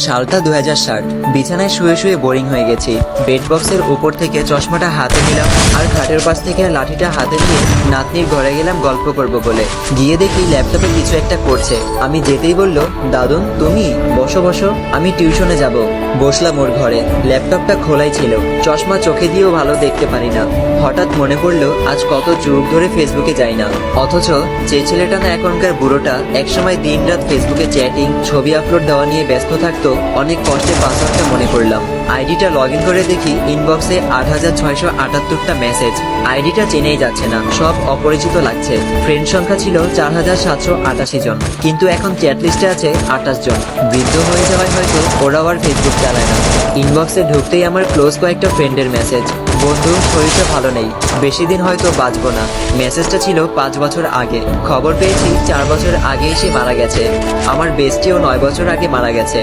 সালটা 2060। বিছানায় শুয়ে শুয়ে বোরিং হয়ে গেছি। বেড বক্সের উপর থেকে চশমাটা হাতে নিলাম আর খাটের পাশ থেকে লাঠিটা হাতে নিয়ে নাতনির ঘরে গেলাম গল্প করব বলে। গিয়ে দেখি ল্যাপটপে কিছু একটা করছে। আমি যেতেই বলল, দাদুন তুমি বসো বসো, আমি টিউশনে যাব। বসলাম ওর ঘরে। ল্যাপটপটা খোলাই ছিল। চশমা চোখে দিয়েও ভালো দেখতে পারি না। হঠাৎ মনে পড়লো আজ কত যুগ ধরে ফেসবুকে যাই না, অথচ যে ছেলেটা না এখনকার বুড়োটা একসময় দিনরাত ফেসবুকে চ্যাটিং ছবি আপলোড দেওয়া নিয়ে ব্যস্ত থাকতো, অনেক কষ্টে পাসওয়ার্ডটা মনে করলাম। আইডিটা লগ ইন করে দেখি ইনবক্সে 8678টা মেসেজ। আইডিটা চেনেই যাচ্ছে না, সব অপরিচিত লাগছে। ফ্রেন্ড সংখ্যা ছিল 4788 জন, কিন্তু এখন চ্যাট লিস্টে আছে 28 জন। বৃদ্ধ হয়ে যাওয়ায় হয়তো ওরাও আর ফেসবুক চালায় না। ইনবক্সে ঢুকতেই আমার ক্লোজ কয়েকটা ফ্রেন্ডের মেসেজ। বন্ধু, শরীরটা ভালো নেই, বেশি দিন হয়তো বাঁচবো না। মেসেজটা ছিল 5 বছর আগে। খবর পেয়েছি 4 বছর আগেই সে মারা গেছে। আমার বেস্টিও 9 বছর আগে মারা গেছে।